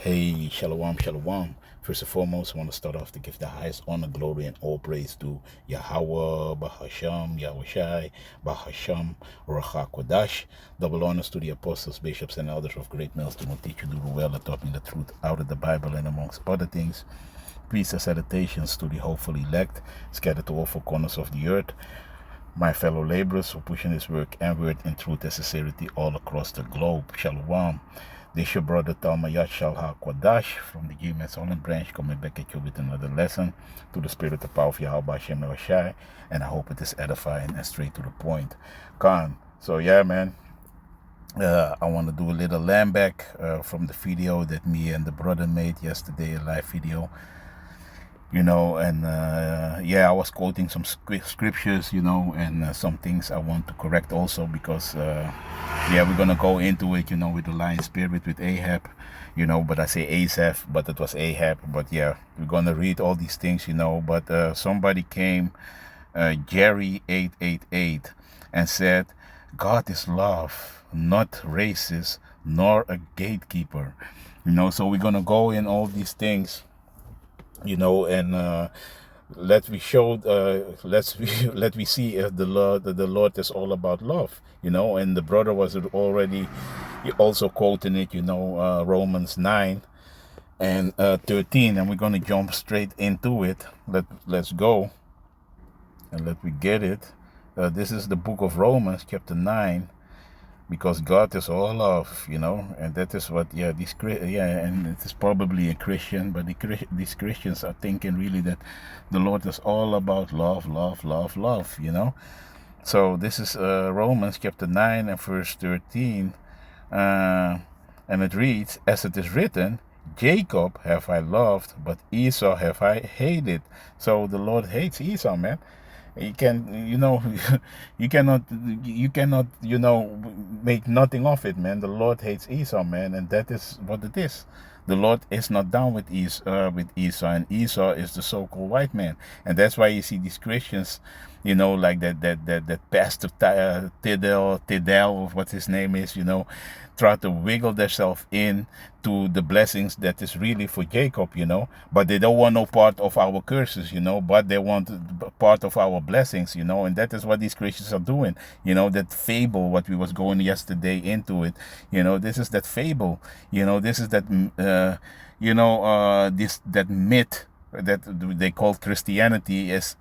Hey, shalom, shalom. First and foremost, I want to start off to give the highest honor, glory, and all praise to Yahweh, Bahasham, Yahushai, Bahasham, Ruach HaKodesh. Double honors to the apostles, bishops, and elders of great mills to teach you, do well, that taught me the truth out of the Bible, and amongst other things. Peace and salutations to the hopeful elect, scattered to all four corners of the earth. My fellow laborers who pushing this work and word in truth and sincerity all across the globe. Shalom. This your brother Talmayat Shalha Kwadash from the Game and Solid branch, coming back at you with another lesson to the spirit of the power of Yahweh Hashem Shai, and I hope it is edifying and straight to the point. Khan. So yeah, man. I want to do a little land back from the video that me and the brother made yesterday, a live video. And yeah, I was quoting some scriptures, and some things I want to correct also because, yeah, we're going to go into it, with the lion spirit with Ahab, but I say Asaph, but it was Ahab. But yeah, we're going to read all these things, but somebody came, Jerry 888, and said, God is love, not racist, nor a gatekeeper, so we're going to go in all these things, and let we show, let we see if the Lord is all about love, and the brother was already also quoting it, Romans 9 and 13, and we're going to jump straight into it. Let's go and let we get it. This is the book of Romans chapter 9, because God is all love, and that is what, and it is probably a Christian, but these Christians are thinking really that the Lord is all about love, love, love, love, So this is Romans chapter 9 and verse 13, and it reads, as it is written, Jacob have I loved, but Esau have I hated. So the Lord hates Esau, man. You can, you cannot, make nothing of it, man. The Lord hates Esau, man, and that is what it is. The Lord is not down with Esau, and Esau is the so-called white man, and that's why you see these Christians, like that Pastor Tidal, what his name is, try to wiggle themselves in to the blessings that is really for Jacob, but they don't want no part of our curses, but they want part of our blessings, and that is what these Christians are doing, that fable, what we was going yesterday into it, this is that fable, this is that, that myth that they call Christianity is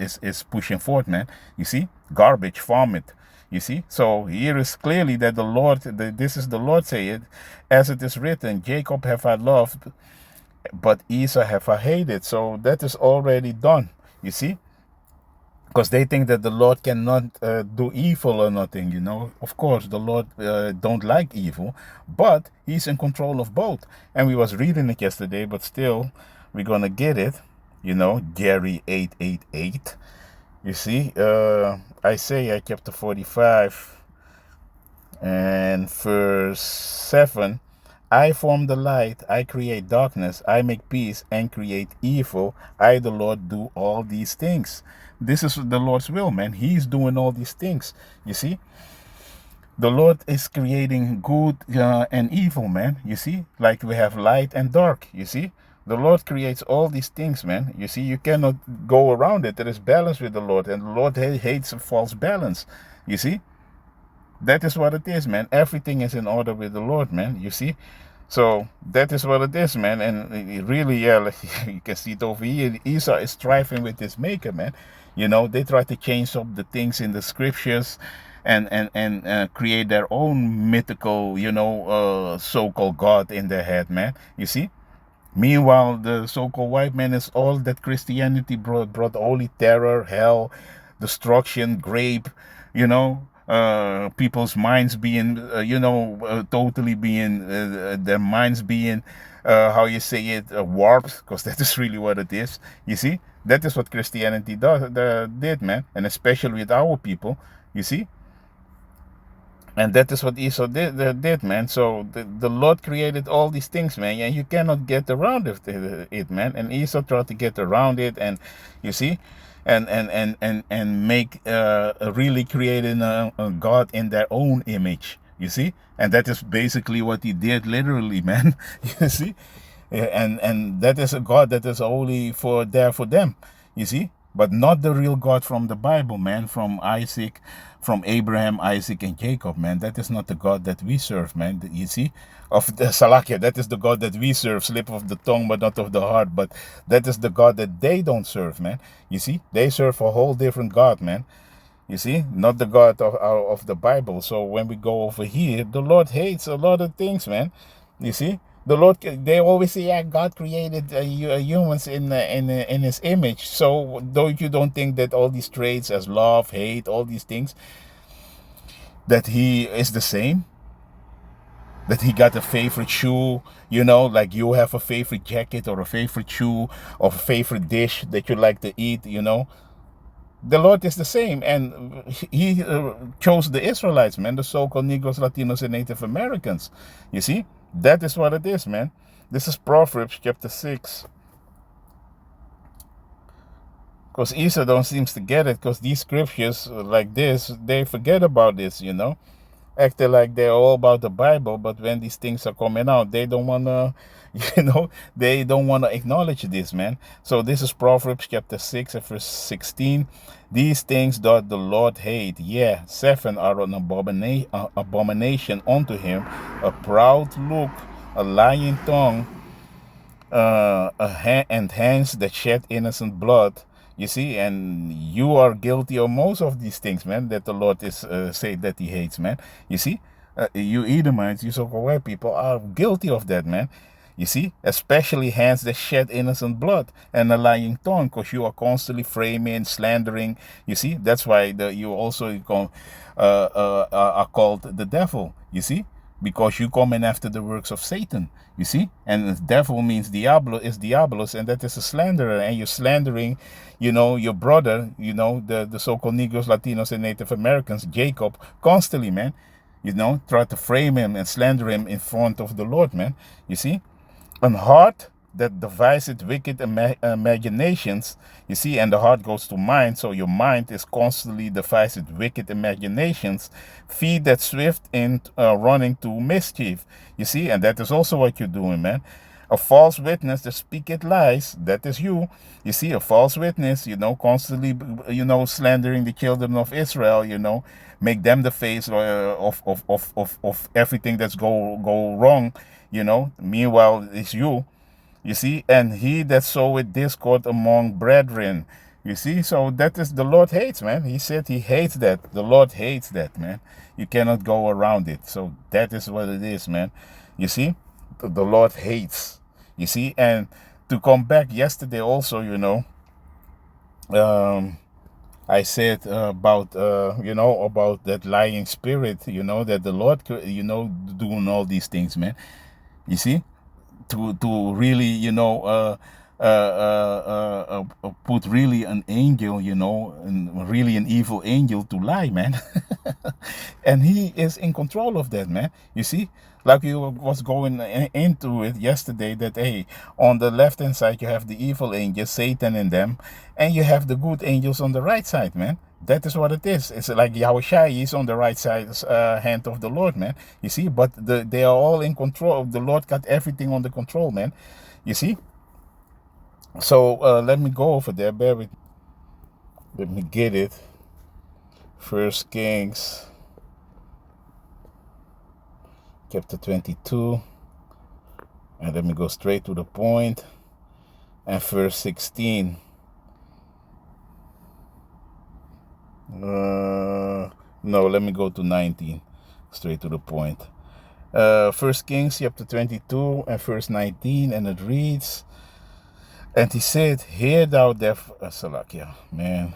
pushing forth, man. You see, garbage, vomit. You see, so here is clearly that the Lord, this is the Lord saying, as it is written, Jacob have I loved, but Esau have I hated. So that is already done. You see, because they think that the Lord cannot do evil or nothing. Of course, the Lord don't like evil, but He's in control of both. And we was reading it yesterday, but still, we're gonna get it. Jerry 888. You see, Isaiah chapter 45 and verse 7. I form the light, I create darkness, I make peace and create evil. I, the Lord, do all these things. This is the Lord's will, man. He's doing all these things. You see, the Lord is creating good and evil, man. You see, like we have light and dark. You see, the Lord creates all these things, man. You see, you cannot go around it. There is balance with the Lord, and the Lord hates a false balance. You see, that is what it is, man. Everything is in order with the Lord, man. You see, so that is what it is, man. And really, yeah, like, you can see it over here. Esau is striving with his maker, man. They try to change up the things in the scriptures and create their own mythical, so-called God in their head, man. You see. Meanwhile, the so-called white man is all that Christianity brought only terror, hell, destruction, grape, people's minds being, totally being, their minds being, how you say it, warped, because that is really what it is. You see, that is what Christianity did, man, and especially with our people, you see. And that is what Esau did, man. So the Lord created all these things, man, and you cannot get around it, man. And Esau tried to get around it, and you see, and make really creating a God in their own image, you see. And that is basically what he did, literally, man. You see. And that is a God that is only there for them, you see, but not the real God from the Bible, man, from Isaac, from Abraham, Isaac, and Jacob, man. That is not the God that we serve, man. You see, of the Salakia, that is the God that we serve, slip of the tongue, but not of the heart. But that is the God that they don't serve, man. You see, they serve a whole different God, man. You see, not the God of the Bible. So when we go over here, the Lord hates a lot of things, man. You see, the Lord, they always say, yeah, God created humans in His image. So don't think that all these traits as love, hate, all these things, that He is the same? That He got a favorite shoe, like you have a favorite jacket or a favorite shoe or a favorite dish that you like to eat. The Lord is the same, and He chose the Israelites, man, the so-called Negroes, Latinos, and Native Americans. You see, that is what it is, man. This is Proverbs chapter 6. Because Esau don't seems to get it, because these scriptures like this, they forget about this. Acting like they're all about the Bible, but when these things are coming out, they don't want to, they don't want to acknowledge this, man. So this is Proverbs chapter 6 and verse 16. These things doth the Lord hate. Yeah, 7 are an abomination unto Him, a proud look, a lying tongue, and hands that shed innocent blood. You see, and you are guilty of most of these things, man, that the Lord is say that He hates, man. You see, you Edomites, you so-called white people, are guilty of that, man. You see, especially hands that shed innocent blood and a lying tongue, because you are constantly framing, slandering. You see, that's why you also are called the devil. You see, because you come in after the works of Satan. You see, and devil means Diablo is Diabolos, and that is a slanderer, and you're slandering, your brother, the so-called Negroes, Latinos, and Native Americans, Jacob, constantly, man. Try to frame him and slander him in front of the Lord, man. You see, an heart that deviseth wicked imaginations, you see, and the heart goes to mind, so your mind is constantly devising wicked imaginations, feet that swift in running to mischief, you see, and that is also what you're doing, man. A false witness that speaketh lies, that is you. You see, a false witness, constantly, slandering the children of Israel, make them the face of everything that's go wrong, Meanwhile, it's you see, and he that soweth discord among brethren. You see, so that is the Lord hates, man. He said He hates that. The Lord hates that, man. You cannot go around it. So that is what it is, man. You see, the Lord hates. You see, and to come back yesterday also, I said about about that lying spirit, that the Lord, doing all these things, man. You see, to really, put really an angel, and really an evil angel to lie, man. And He is in control of that, man. You see, like you was going into it yesterday, that hey, on the left hand side you have the evil angels, Satan in them, and you have the good angels on the right side, man. That is what it is. It's like Yahushua is on the right side hand of the Lord, man. You see, but they are all in control. The Lord got everything under control, man. You see. So let me go over there. Bear with. Let me get it. First Kings, chapter 22, and let me go straight to the point. And verse 16. No, let me go to 19, straight to the point. First Kings chapter 22 and verse 19, and it reads, and he said, hear thou therefore, Salakia, man.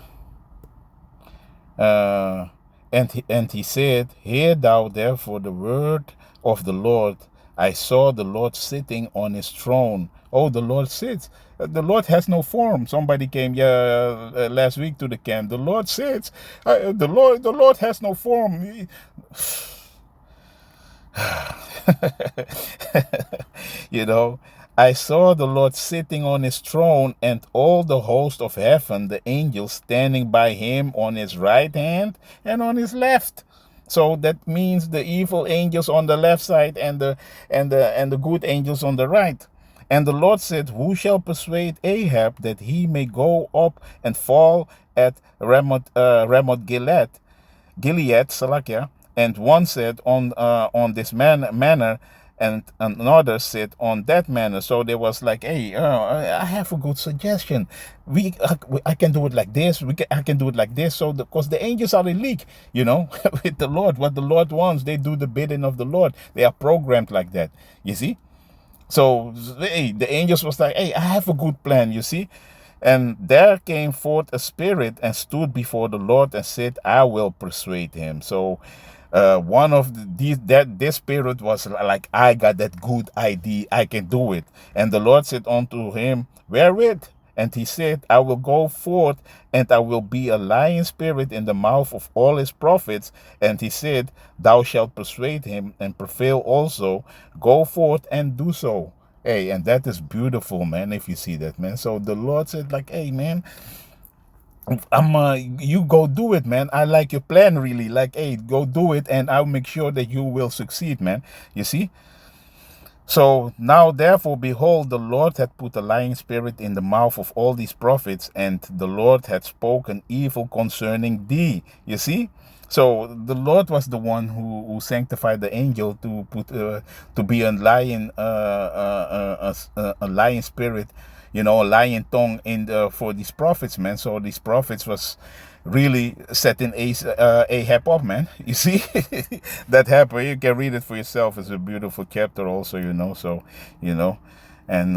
And he said, hear thou therefore the word of the Lord. I saw the Lord sitting on His throne. Oh, the Lord sits. The Lord has no form. Somebody came last week to the camp. The Lord sits. The Lord has no form. I saw the Lord sitting on His throne, and all the host of heaven, the angels, standing by Him on His right hand and on His left. So that means the evil angels on the left side and the good angels on the right. And the Lord said, who shall persuade Ahab that he may go up and fall at Ramoth Gilead, Salakia? And one said on this manner, and another said on that manner. So there was like, hey, I have a good suggestion. I can do it like this. I can do it like this. So because the angels are in league, with the Lord. What the Lord wants, they do the bidding of the Lord. They are programmed like that. You see. So hey, the angels was like, hey, I have a good plan, you see. And there came forth a spirit and stood before the Lord and said, I will persuade him. So one of this spirit was like, I got that good idea, I can do it. And the Lord said unto him, wherewith? And he said, I will go forth, and I will be a lying spirit in the mouth of all his prophets. And he said, thou shalt persuade him and prevail also. Go forth and do so. Hey, and that is beautiful, man, if you see that, man. So the Lord said, like, hey, man, you go do it, man. I like your plan, really. Like, hey, go do it, and I'll make sure that you will succeed, man. You see? So now, therefore, behold, the Lord had put a lying spirit in the mouth of all these prophets, and the Lord had spoken evil concerning thee. You see? So the Lord was the one who sanctified the angel to put to be a lying a lying spirit, a lying tongue in for these prophets, man. So these prophets was really setting Ahab up, man. You see, that happened. You can read it for yourself. It's a beautiful chapter, also, So, and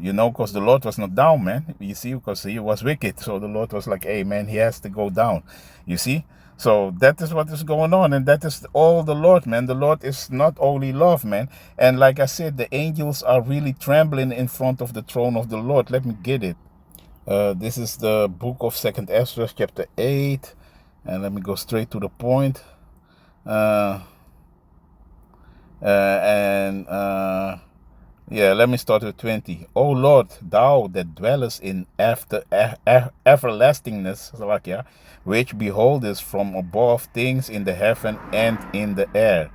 because the Lord was not down, man. You see, because he was wicked. So the Lord was like, hey, man, he has to go down. You see. So that is what is going on, and that is all the Lord, man. The Lord is not only love, man. And like I said, the angels are really trembling in front of the throne of the Lord. Let me get it. This is the book of 2nd Ezra, chapter 8. And let me go straight to the point. Let me start with 20. O Lord, thou that dwellest in everlastingness, which beholdest from above things in the heaven and in the air.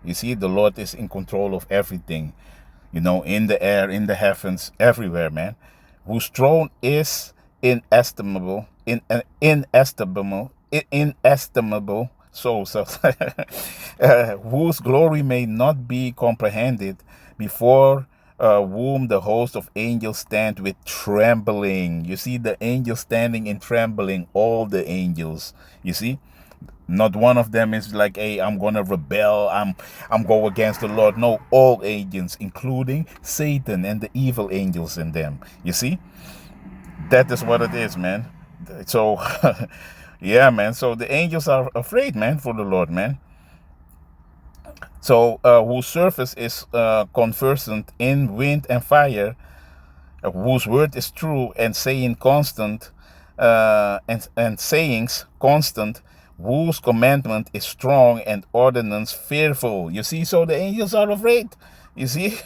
You see, the Lord is in control of everything, in the air, in the heavens, everywhere, man. Whose throne is inestimable, inestimable. So whose glory may not be comprehended, before whom the host of angels stand with trembling. You see, the angels standing in trembling, all the angels. You see, not one of them is like, hey, I'm gonna rebel, I'm go against the Lord. No, all angels, including Satan and the evil angels in them. You see, that is what it is, man. So yeah, man. So the angels are afraid, man, for the Lord, man. So whose surface is conversant in wind and fire, whose word is true and saying constant, and sayings constant, whose commandment is strong and ordinance fearful. You see, so the angels are afraid. You see,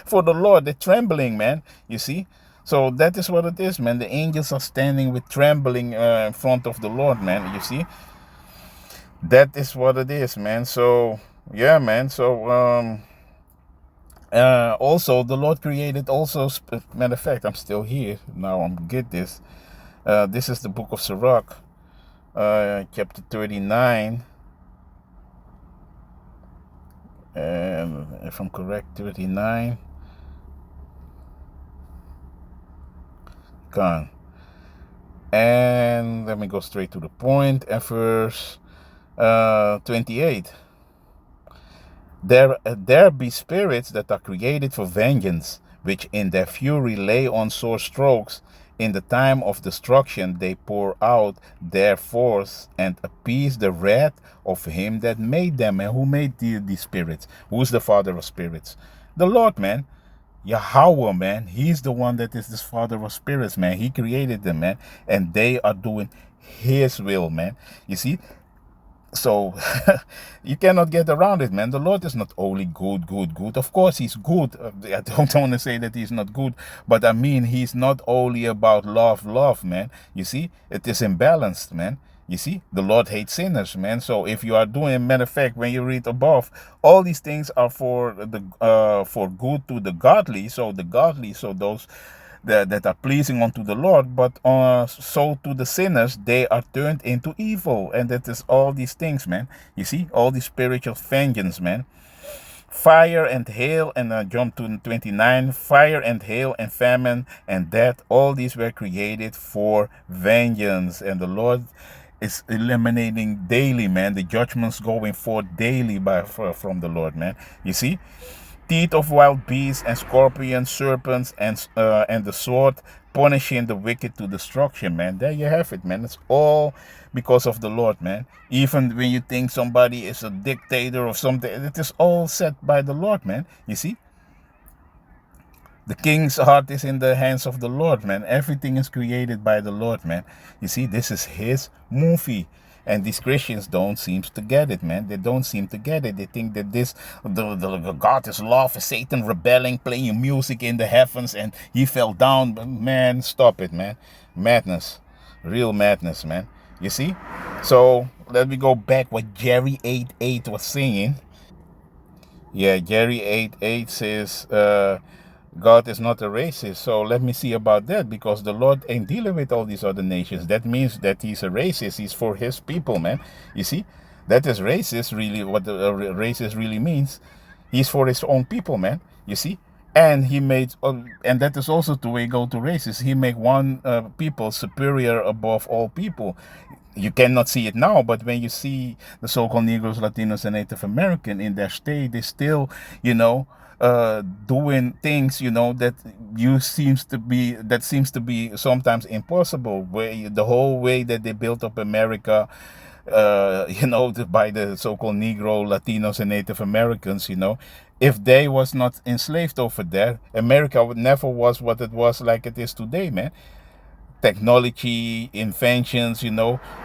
for the Lord, they're trembling, man. You see, so that is what it is, man. The angels are standing with trembling in front of the Lord, man. You see, that is what it is, man. So yeah, man. So also the Lord created also. Matter of fact, I'm still here now. I'm get this. This is the book of Sirach, chapter 39. And if I'm correct, 39. Gone. And let me go straight to the point. At verse 28. There be spirits that are created for vengeance, which in their fury lay on sore strokes. In the time of destruction they pour out their force and appease the wrath of him that made them. And who made these spirits? Who's the father of spirits? The Lord, man. Yahweh, man. He's the one that is this father of spirits, man. He created them, man. And they are doing his will, man. You see? So you cannot get around it, man. The Lord is not only good. Of course, he's good. I don't want to say that he's not good, but I mean, he's not only about love, man. You see, it is imbalanced, man. You see, the Lord hates sinners, man. So if you are doing, matter of fact, when you read above, all these things are for good to the godly. So the godly, so those that are pleasing unto the Lord, but so to the sinners, they are turned into evil. And that is all these things, man. You see, all these spiritual vengeance, man. Fire and hail, and jump to 29, fire and hail and famine and death, all these were created for vengeance. And the Lord is eliminating daily, man. The judgments going forth daily from the Lord, man. You see, teeth of wild beasts and scorpions, serpents, and the sword, punishing the wicked to destruction, man. There you have it, man. It's all because of the Lord, man. Even when you think somebody is a dictator or something, it is all set by the Lord, man. You see, the king's heart is in the hands of the Lord, man. Everything is created by the Lord, man. You see, this is his movie. And these Christians don't seem to get it, man. They don't seem to get it. They think that the God is love, Satan rebelling, playing music in the heavens, and he fell down. Man, stop it, man. Madness. Real madness, man. You see? So, let me go back what Jerry 8:8 was singing. Yeah, Jerry 8:8 says, God is not a racist. So let me see about that, because the Lord ain't dealing with all these other nations. That means that he's a racist. He's for his people, man. You see, that is racist, really, what the racist really means. He's for his own people, man. You see? And he made, and that is also the way go to races. He make one people superior above all people. You cannot see it now, but when you see the so-called Negroes, Latinos, and Native American in their state, they still, doing things, that seems to be sometimes impossible. Where the whole way that they built up America, by the so-called Negro, Latinos, and Native Americans, if they was not enslaved over there, America would never was what it was like it is today, man. Technology, inventions,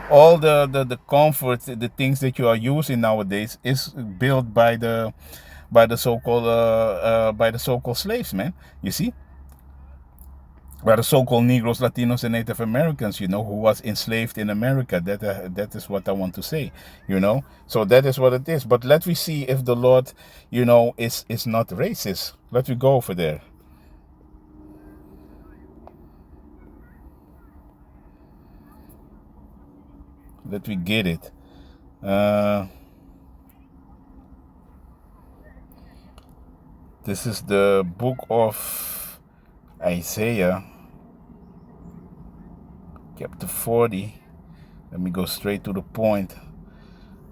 all the comforts, the things that you are using nowadays is built by the so-called slaves, man. You see, by the so-called Negroes, Latinos, and Native Americans, who was enslaved in America. That is what I want to say, So that is what it is. But let me see if the Lord, is not racist. Let me go over there. Let me get it. This is the book of Isaiah, chapter 40. Let me go straight to the point.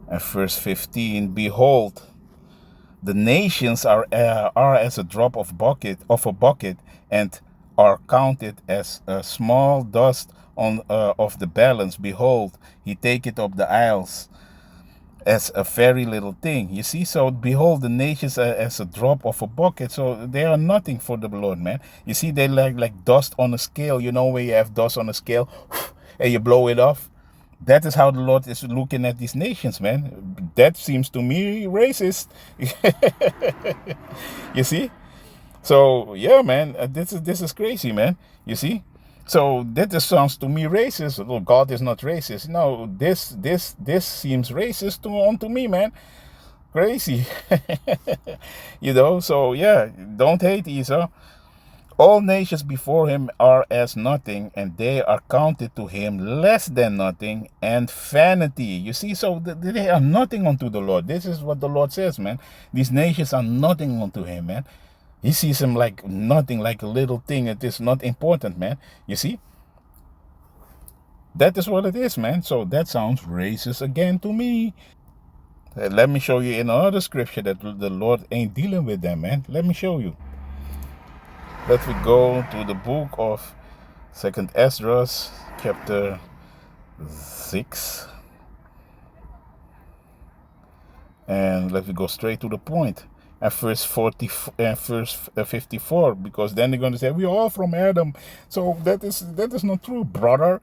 At verse 15, behold, the nations are as a drop of a bucket, and are counted as a small dust on of the balance. Behold, he taketh up the isles as a very little thing. You see, so behold, the nations are as a drop of a bucket. So they are nothing for the Lord, man. You see, they like dust on a scale. Where you have dust on a scale and you blow it off. That is how the Lord is looking at these nations, man. That seems to me racist. You see? So yeah, man, this is crazy, man. You see? So that just sounds to me racist. Oh, God is not racist. No, this seems racist to me, man. Crazy. So yeah, don't hate Esau. All nations before him are as nothing, and they are counted to him less than nothing and vanity. You see, so they are nothing unto the Lord. This is what the Lord says, man. These nations are nothing unto him, man. He sees him like nothing, like a little thing. It is not important, man. You see? That is what it is, man. So that sounds racist again to me. Let me show you in another scripture that the Lord ain't dealing with them, man. Let me show you. Let me go to the book of 2nd Esdras, chapter 6. And let me go straight to the point. At verse 54, because then they're going to say, we're all from Adam. So that is not true, brother.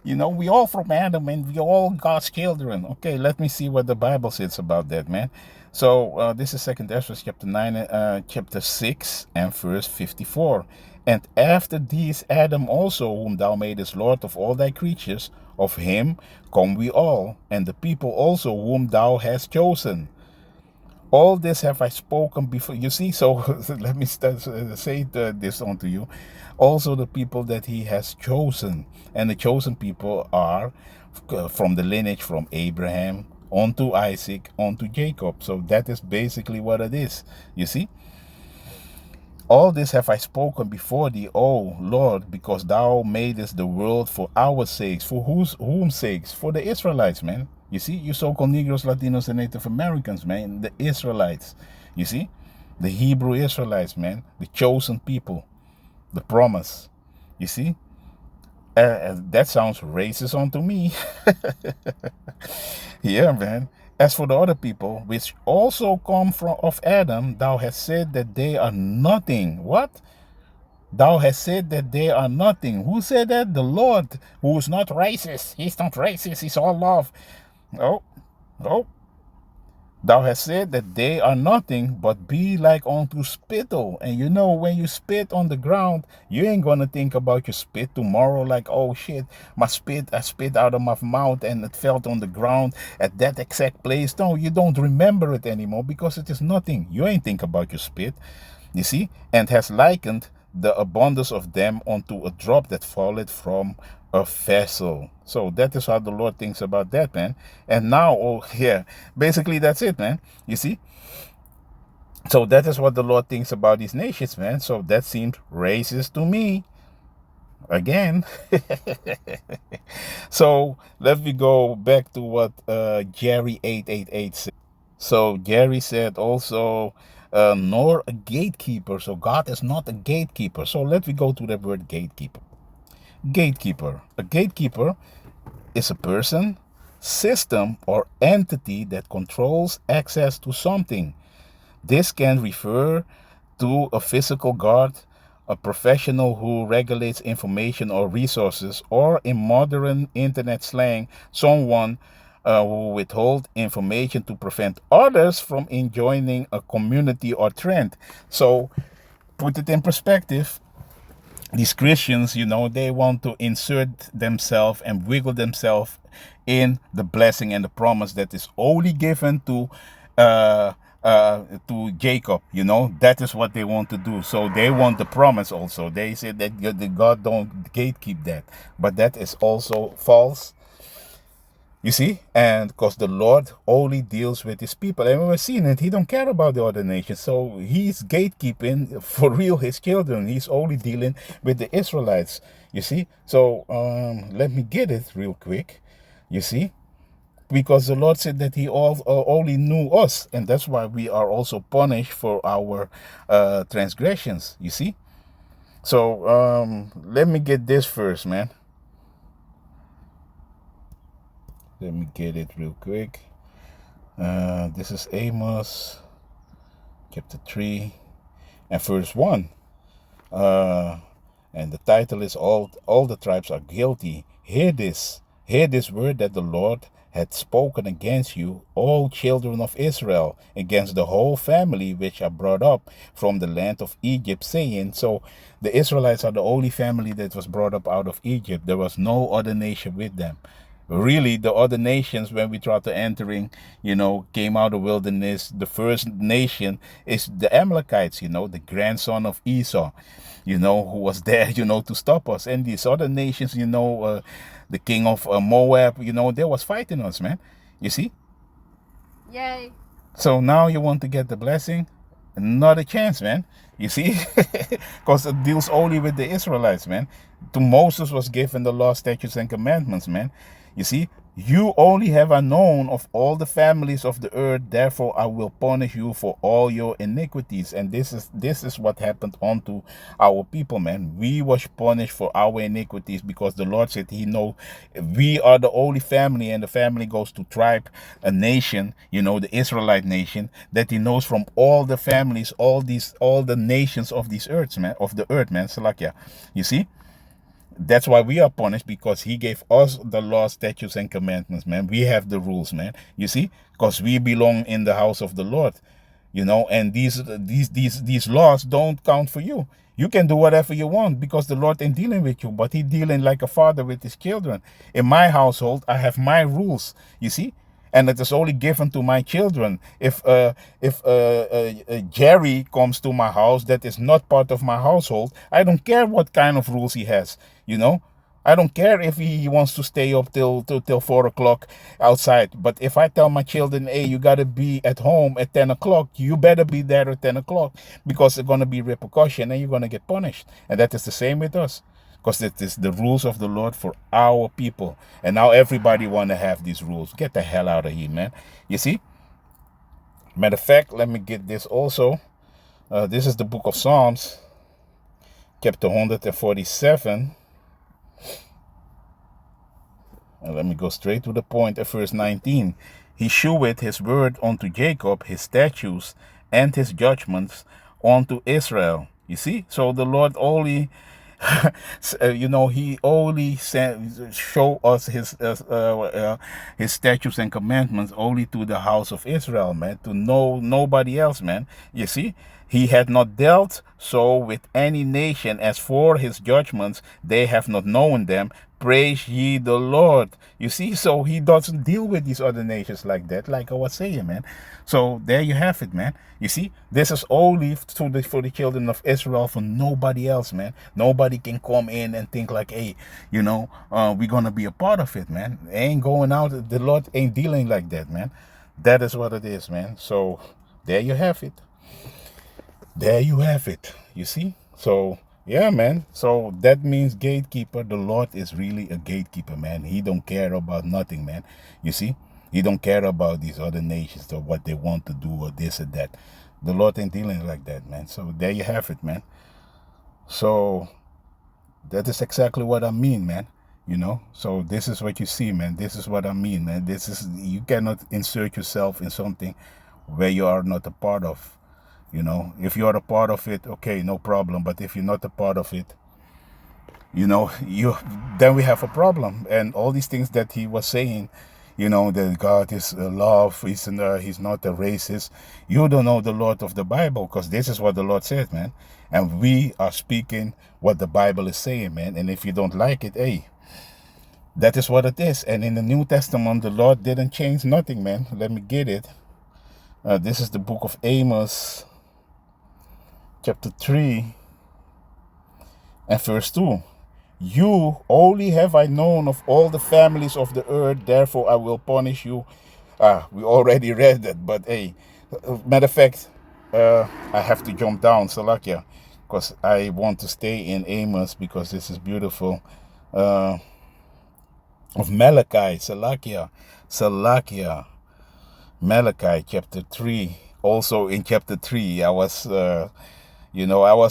We all from Adam, and we all God's children. Okay, let me see what the Bible says about that, man. So this is 2nd Ezra chapter 9, chapter 6, and verse 54. And after these Adam also, whom thou madest Lord of all thy creatures, Of him come we all, and the people also whom thou hast chosen. All this have I spoken before. You see, so let me say this unto you. Also, the people that he has chosen, and the chosen people are from the lineage from Abraham onto Isaac onto Jacob. So that is basically what it is. You see, all this have I spoken before thee, O Lord, because thou madest the world for our sakes. For whom sakes? For the Israelites, man. You see, you so-called Negroes, Latinos, and Native Americans, man. The Israelites. You see, the Hebrew Israelites, man. The chosen people. The promise. You see, that sounds racist unto me. Yeah, man. As for the other people, which also come from of Adam, thou hast said that they are nothing. What? Thou hast said that they are nothing. Who said that? The Lord, who is not racist. He's not racist. He's all love. Oh, oh. Thou hast said that they are nothing, but be like unto spittle. And you know, when you spit on the ground, you ain't gonna think about your spit tomorrow like, oh shit, I spit out of my mouth and it fell on the ground at that exact place. No, you don't remember it anymore because it is nothing. You ain't think about your spit. You see, and has likened the abundance of them unto a drop that falleth from a vessel. So that is how the Lord thinks about that, man. And now, oh yeah, basically that's it, man. You see, so that is what the Lord thinks about these nations, man. So that seems racist to me. Again. So let me go back to what Jerry 888 said. So Jerry said also, nor a gatekeeper. So God is not a gatekeeper. So let me go to the word gatekeeper. Gatekeeper. A gatekeeper is a person, system, or entity that controls access to something. This can refer to a physical guard, a professional who regulates information or resources, or in modern internet slang, someone who withhold information to prevent others from enjoying a community or trend. So, put it in perspective, these Christians, they want to insert themselves and wiggle themselves in the blessing and the promise that is only given to Jacob. That is what they want to do. So they want the promise also. They say that God don't gatekeep that, but that is also false. You see, and because the Lord only deals with his people, and we're seeing it, he don't care about the other nations. So he's gatekeeping for real his children. He's only dealing with the Israelites. You see, so let me get it real quick. You see, because the Lord said that he only knew us, and that's why we are also punished for our transgressions. You see, so let me get this first, man. Let me get it real quick. This is Amos chapter 3 and verse 1. And the title is all the tribes are guilty. Hear this word that the Lord had spoken against you, all children of Israel, against the whole family which are brought up from the land of Egypt, saying. So the Israelites are the only family that was brought up out of Egypt. There was no other nation with them. Really, the other nations, when we tried to entering, came out of the wilderness. The first nation is the Amalekites, the grandson of Esau, who was there, to stop us. And these other nations, the king of Moab, they was fighting us, man. You see? Yay. So now you want to get the blessing? Not a chance, man. You see? Because it deals only with the Israelites, man. To Moses was given the law, statutes, and commandments, man. You see? You only have I known of all the families of the earth, therefore I will punish you for all your iniquities. And this is what happened unto our people, man. We was punished for our iniquities because the Lord said he know we are the only family, and the family goes to tribe, a nation, the Israelite nation, that he knows from all the families, all the nations of these earths, man, of the earth, man. Salakia. You see? That's why we are punished, because he gave us the law, statutes, and commandments, man. We have the rules, man. You see? Because we belong in the house of the Lord. And these laws don't count for you. You can do whatever you want because the Lord ain't dealing with you, but He dealing like a father with his children. In my household, I have my rules, you see, and it is only given to my children. If Jerry comes to my house, that is not part of my household. I don't care what kind of rules he has, you know. I don't care if he wants to stay up till 4 o'clock outside. But if I tell my children, hey, you gotta be at home at 10 o'clock, you better be there at 10 o'clock because there's gonna be repercussion and you're gonna get punished. And that is the same with us. Because it is the rules of the Lord for our people. And now everybody wanna have these rules. Get the hell out of here, man. You see? Matter of fact, let me get this also. This is the book of Psalms, chapter 147. And let me go straight to the point at verse 19. He sheweth his word unto Jacob, his statutes and his judgments unto Israel. You see? So the Lord only, he only show us his statutes and commandments only to the house of Israel, man, to know nobody else, man. You see? He had not dealt so with any nation. As for his judgments, they have not known them. Praise ye the Lord. You see, so he doesn't deal with these other nations like that, like I was saying, man. So there you have it, man. You see, this is only for the children of Israel, for nobody else, man. Nobody can come in and think like, hey, we're going to be a part of it, man. It ain't going out. The Lord ain't dealing like that, man. That is what it is, man. So there you have it. There you have it. You see? So, yeah, man. So that means gatekeeper. The Lord is really a gatekeeper, man. He don't care about nothing, man. You see? He don't care about these other nations or what they want to do or this or that. The Lord ain't dealing like that, man. So there you have it, man. So that is exactly what I mean, man. So this is what you see, man. This is what I mean, man. You cannot insert yourself in something where you are not a part of. If you are a part of it, okay, no problem. But if you're not a part of it, then we have a problem. And all these things that he was saying, that God is love, he's not a racist. You don't know the Lord of the Bible, because this is what the Lord said, man. And we are speaking what the Bible is saying, man. And if you don't like it, hey, that is what it is. And in the New Testament, the Lord didn't change nothing, man. Let me get it. This is the book of Amos, chapter 3 and verse 2. You only have I known of all the families of the earth, therefore I will punish you. We already read that, but hey, matter of fact, I have to jump down, Salakia, because I want to stay in Amos, because this is beautiful. Of Malachi, Salakia, Malachi chapter 3. Also in chapter 3, I was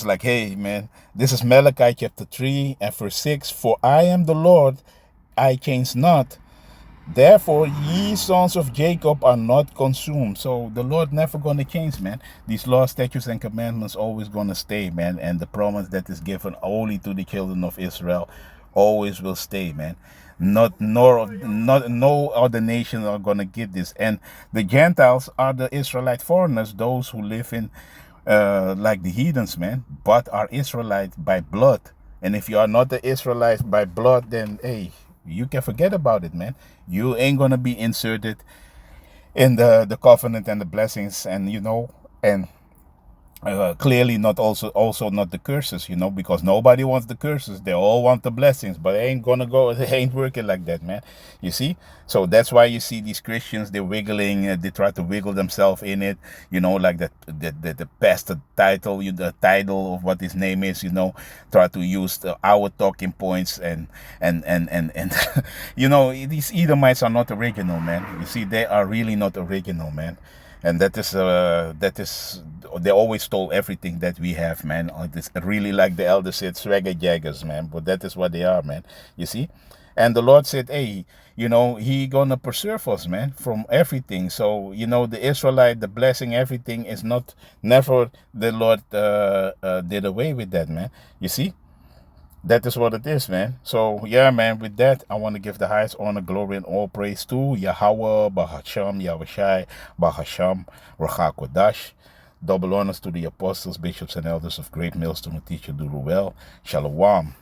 like, hey, man, this is Malachi chapter 3 and verse 6. For I am the Lord, I change not. Therefore, ye sons of Jacob are not consumed. So the Lord never going to change, man. These laws, statutes, and commandments always going to stay, man. And the promise that is given only to the children of Israel always will stay, man. No other nation are going to get this. And the Gentiles are the Israelite foreigners, those who live in like the heathens, man, but are Israelites by blood. And if you are not the Israelites by blood, then hey, you can forget about it, man. You ain't gonna be inserted in the covenant and the blessings, and and clearly not also not the curses, because nobody wants the curses. They all want the blessings, but it ain't gonna go. It ain't working like that, man. You see? So that's why you see these Christians, they're wiggling, they try to wiggle themselves in it, like the pastor title, the title of what his name is, try to use our talking points and these Edomites are not original, man. You see, they are really not original, man. And that is they always stole everything that we have, man. It's really, like the elder said, swagger jaggers, man. But that is what they are, man. You see? And the Lord said, hey, he gonna preserve us, man, from everything. So, the Israelite, the blessing, everything is never the Lord did away with that, man. You see? That is what it is, man. So, yeah, man, with that, I want to give the highest honor, glory, and all praise to Yahweh, Bahasham, Yahushai, Bahasham, Rachakodash. Double honors to the apostles, bishops, and elders of Great Millstone who teach you do well. Shalom.